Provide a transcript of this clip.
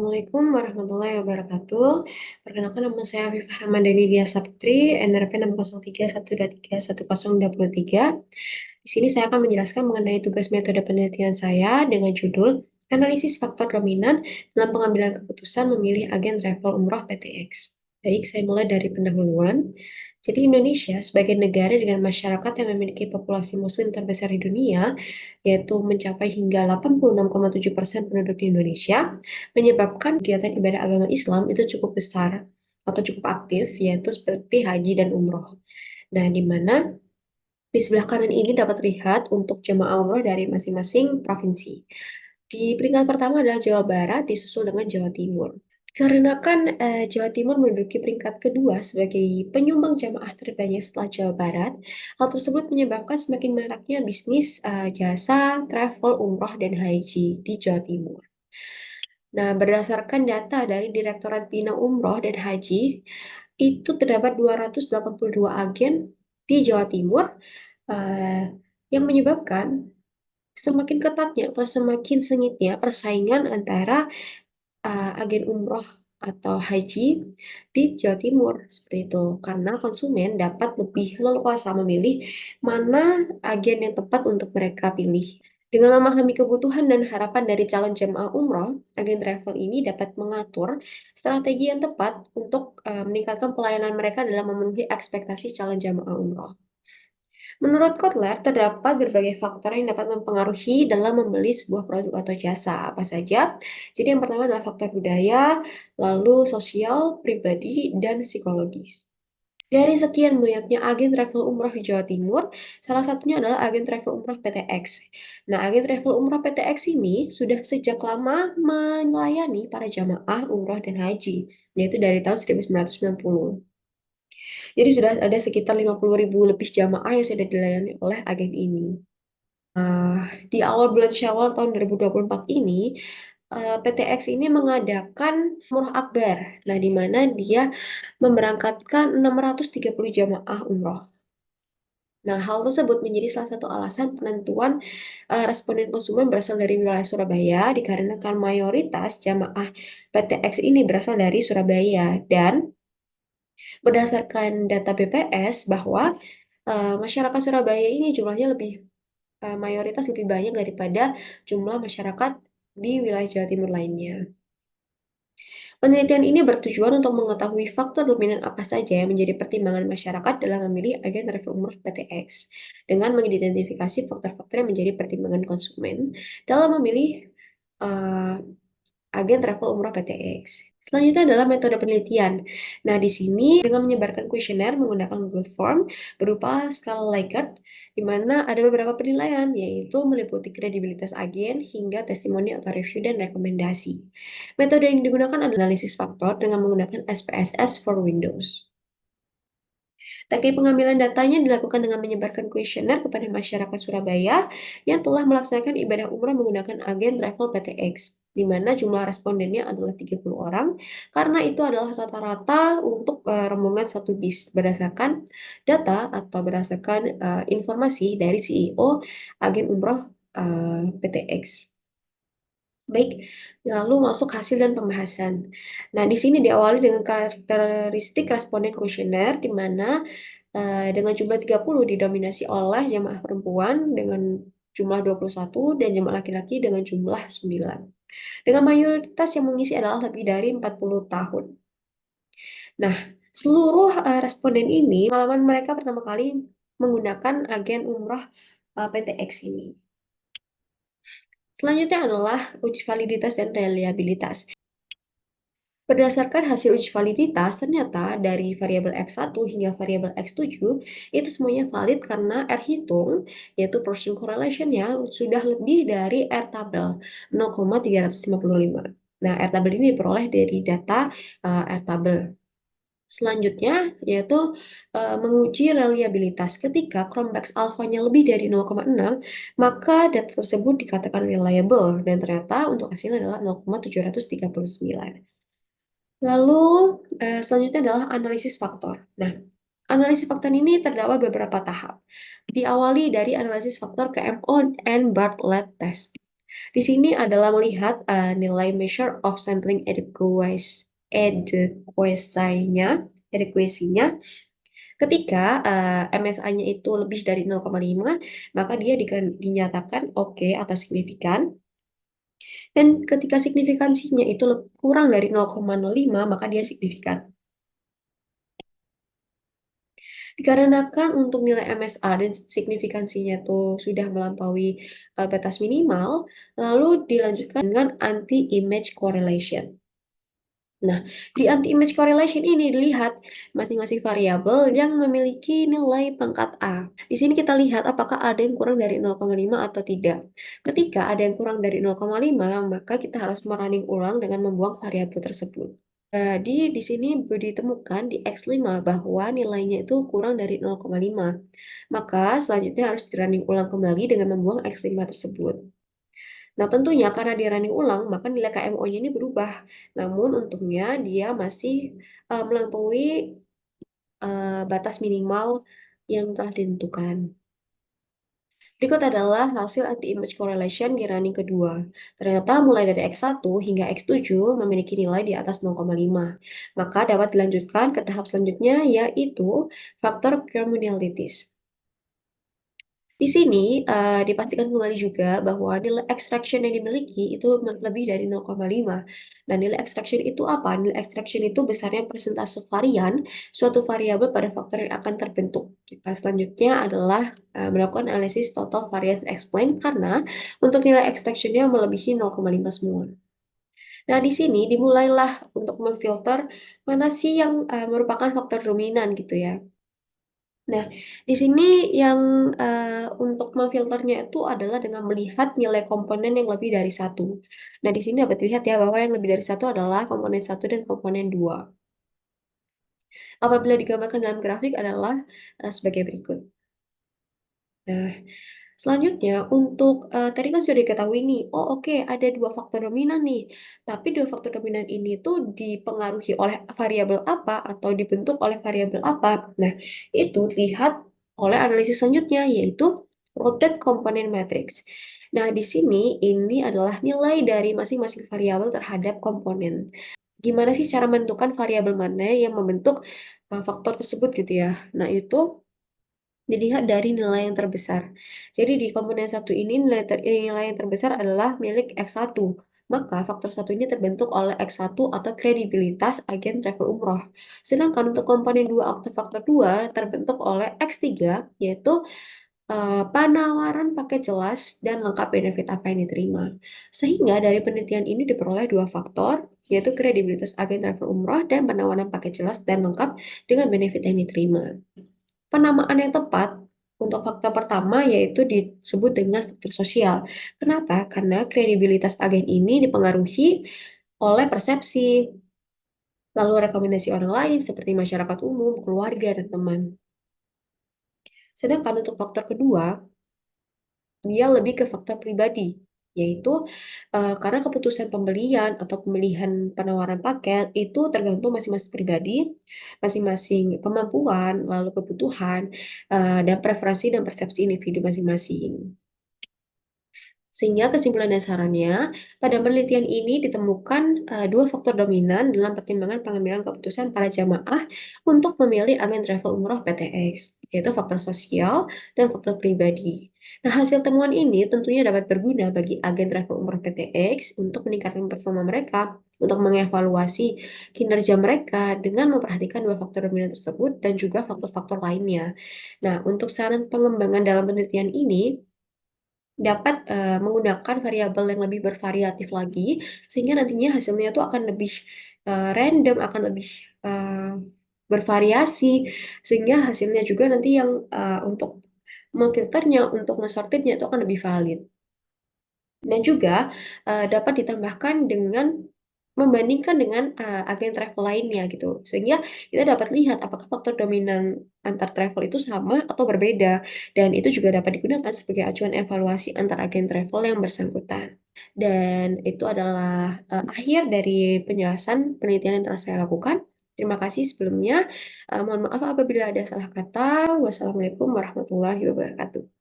Assalamualaikum warahmatullahi wabarakatuh. Perkenalkan nama saya Afifah Ramadhani Diasa Putri, NRP 60312311023. Di sini saya akan menjelaskan mengenai tugas metode penelitian saya dengan judul Analisis Faktor Dominan dalam Pengambilan Keputusan Memilih Agen Travel Umroh PTX. Baik, saya mulai dari pendahuluan. Jadi Indonesia sebagai negara dengan masyarakat yang memiliki populasi muslim terbesar di dunia, yaitu mencapai hingga 86,7% penduduk di Indonesia, menyebabkan kegiatan ibadah agama Islam itu cukup besar atau cukup aktif, yaitu seperti haji dan umroh. Nah, di mana di sebelah kanan ini dapat terlihat untuk jemaah umroh dari masing-masing provinsi. Di peringkat pertama adalah Jawa Barat, disusul dengan Jawa Timur. Karena kan Jawa Timur menduduki peringkat kedua sebagai penyumbang jamaah terbanyak setelah Jawa Barat, hal tersebut menyebabkan semakin maraknya bisnis jasa, travel, umroh, dan haji di Jawa Timur. Nah, berdasarkan data dari Direktorat Bina Umroh dan Haji, itu terdapat 282 agen di Jawa Timur eh, yang menyebabkan semakin ketatnya atau semakin sengitnya persaingan antara agen umroh atau haji di Jawa Timur seperti itu karena konsumen dapat lebih leluasa memilih mana agen yang tepat untuk mereka pilih. Dengan memahami kebutuhan dan harapan dari calon jemaah umroh, agen travel ini dapat mengatur strategi yang tepat untuk meningkatkan pelayanan mereka dalam memenuhi ekspektasi calon jemaah umroh. Menurut Kotler, terdapat berbagai faktor yang dapat mempengaruhi dalam membeli sebuah produk atau jasa. Apa saja? Jadi yang pertama adalah faktor budaya, lalu sosial, pribadi, dan psikologis. Dari sekian banyaknya agen travel umroh di Jawa Timur, salah satunya adalah agen travel umroh PTX. Nah, agen travel umroh PTX ini sudah sejak lama melayani para jamaah umroh dan haji, yaitu dari tahun 1990. Jadi sudah ada sekitar 50.000 lebih jamaah yang sudah dilayani oleh agen ini. Di awal bulan Syawal tahun 2024 ini, PTX ini mengadakan Umroh Akbar. Nah, di mana dia memberangkatkan 630 jamaah umroh. Nah, hal tersebut menjadi salah satu alasan penentuan responden konsumen berasal dari wilayah Surabaya, dikarenakan mayoritas jamaah PTX ini berasal dari Surabaya. Dan berdasarkan data BPS bahwa masyarakat Surabaya ini jumlahnya mayoritas lebih banyak daripada jumlah masyarakat di wilayah Jawa Timur lainnya. Penelitian ini bertujuan untuk mengetahui faktor dominan apa saja yang menjadi pertimbangan masyarakat dalam memilih agen travel umroh PTX, dengan mengidentifikasi faktor-faktor yang menjadi pertimbangan konsumen dalam memilih uh, agen travel umroh PTX. Selanjutnya adalah metode penelitian. Nah, di sini dengan menyebarkan kuesioner menggunakan Google Form berupa skala Likert, di mana ada beberapa penilaian, yaitu meliputi kredibilitas agen hingga testimoni atau review dan rekomendasi. Metode yang digunakan adalah analisis faktor dengan menggunakan SPSS for Windows. Teknik pengambilan datanya dilakukan dengan menyebarkan kuesioner kepada masyarakat Surabaya yang telah melaksanakan ibadah umrah menggunakan agen travel PTX, di mana jumlah respondennya adalah 30 orang, karena itu adalah rata-rata untuk rombongan satu bis berdasarkan data atau berdasarkan informasi dari CEO agen umroh PTX. Baik, lalu masuk hasil dan pembahasan. Nah, di sini diawali dengan karakteristik responden kuesioner, di mana dengan jumlah 30 didominasi oleh jamaah perempuan dengan jumlah 21 dan jamaah laki-laki dengan jumlah 9. Dengan mayoritas yang mengisi adalah lebih dari 40 tahun. Nah, seluruh responden ini, pengalaman mereka pertama kali menggunakan agen umroh PTX ini. Selanjutnya adalah uji validitas dan reliabilitas. Berdasarkan hasil uji validitas, ternyata dari variabel X1 hingga variabel X7 itu semuanya valid karena R hitung, yaitu Pearson correlation-nya sudah lebih dari R tabel 0,355. Nah, R tabel ini diperoleh dari data R tabel. Selanjutnya, yaitu menguji reliabilitas. Ketika Chromebase alpha-nya lebih dari 0,6, maka data tersebut dikatakan reliable, dan ternyata untuk hasilnya adalah 0,739. Lalu selanjutnya adalah analisis faktor. Nah, analisis faktor ini terdapat beberapa tahap. Diawali dari analisis faktor KMO and Bartlett test. Di sini adalah melihat nilai measure of sampling adequacy-nya. Ketika MSI-nya itu lebih dari 0,5, maka dia dinyatakan oke atau signifikan. Dan ketika signifikansinya itu kurang dari 0,05, maka dia signifikan. Dikarenakan untuk nilai MSA dan signifikansinya itu sudah melampaui batas minimal, lalu dilanjutkan dengan anti-image correlation. Nah, di anti-image correlation ini dilihat masing-masing variabel yang memiliki nilai pangkat A. Di sini kita lihat apakah ada yang kurang dari 0,5 atau tidak. Ketika ada yang kurang dari 0,5, maka kita harus merunning ulang dengan membuang variabel tersebut. Jadi di sini ditemukan di X5 bahwa nilainya itu kurang dari 0,5. Maka selanjutnya harus di-running ulang kembali dengan membuang X5 tersebut. Nah, tentunya karena di-running ulang, maka nilai KMO-nya ini berubah. Namun untungnya dia masih melampaui batas minimal yang telah ditentukan. Berikut adalah hasil anti-image correlation di running kedua. Ternyata mulai dari X1 hingga X7 memiliki nilai di atas 0,5. Maka dapat dilanjutkan ke tahap selanjutnya yaitu faktor communalities. Di sini dipastikan kembali juga bahwa nilai extraction yang dimiliki itu lebih dari 0,5. Nah, nilai extraction itu apa? Nilai extraction itu besarnya persentase varian suatu variabel pada faktor yang akan terbentuk. Kita selanjutnya adalah melakukan analisis total variance explain karena untuk nilai extraction-nya melebihi 0,5 semua. Nah, di sini dimulailah untuk memfilter mana sih yang merupakan faktor dominan gitu ya. Nah, di sini yang untuk memfilternya itu adalah dengan melihat nilai komponen yang lebih dari satu. Nah, di sini dapat dilihat ya bahwa yang lebih dari satu adalah komponen satu dan komponen 2. Apabila digambarkan dalam grafik adalah sebagai berikut. Nah, selanjutnya untuk tadi kan sudah diketahui nih, oh oke ada 2 faktor dominan nih, tapi 2 faktor dominan ini tuh dipengaruhi oleh variabel apa atau dibentuk oleh variabel apa. Nah, itu dilihat oleh analisis selanjutnya yaitu rotate component matrix. Nah, di sini ini adalah nilai dari masing-masing variabel terhadap komponen. Gimana sih cara menentukan variabel mana yang membentuk faktor tersebut gitu ya. Nah, itu dilihat dari nilai yang terbesar. Jadi di komponen satu ini nilai yang terbesar adalah milik X1. Maka faktor satu ini terbentuk oleh X1 atau kredibilitas agen travel umroh. Sedangkan untuk komponen 2 atau faktor 2 terbentuk oleh X3 yaitu penawaran paket jelas dan lengkap benefit apa yang diterima. Sehingga dari penelitian ini diperoleh dua faktor yaitu kredibilitas agen travel umroh dan penawaran paket jelas dan lengkap dengan benefit yang diterima. Penamaan yang tepat untuk faktor pertama yaitu disebut dengan faktor sosial. Kenapa? Karena kredibilitas agen ini dipengaruhi oleh persepsi, lalu rekomendasi orang lain seperti masyarakat umum, keluarga, dan teman. Sedangkan untuk faktor kedua, dia lebih ke faktor pribadi, yaitu karena keputusan pembelian atau pemilihan penawaran paket itu tergantung masing-masing pribadi, masing-masing kemampuan, lalu kebutuhan, dan preferensi dan persepsi individu masing-masing. Sehingga kesimpulan dasarnya, pada penelitian ini ditemukan dua faktor dominan dalam pertimbangan pengambilan keputusan para jamaah untuk memilih agen travel umroh PTX, yaitu faktor sosial dan faktor pribadi. Nah, hasil temuan ini tentunya dapat berguna bagi agen travel umroh PTX untuk meningkatkan performa mereka, untuk mengevaluasi kinerja mereka dengan memperhatikan dua faktor dominan tersebut dan juga faktor-faktor lainnya. Nah, untuk saran pengembangan dalam penelitian ini, dapat menggunakan variabel yang lebih bervariatif lagi, sehingga nantinya hasilnya itu akan lebih random, akan lebih bervariasi, sehingga hasilnya juga nanti yang untuk memfilternya, untuk mensortirnya itu akan lebih valid. Dan juga dapat ditambahkan dengan membandingkan dengan agen travel lainnya gitu. Sehingga kita dapat lihat apakah faktor dominan antar travel itu sama atau berbeda. Dan itu juga dapat digunakan sebagai acuan evaluasi antar agen travel yang bersangkutan. Dan itu adalah akhir dari penjelasan penelitian yang telah saya lakukan. Terima kasih sebelumnya. Mohon maaf apabila ada salah kata. Wassalamualaikum warahmatullahi wabarakatuh.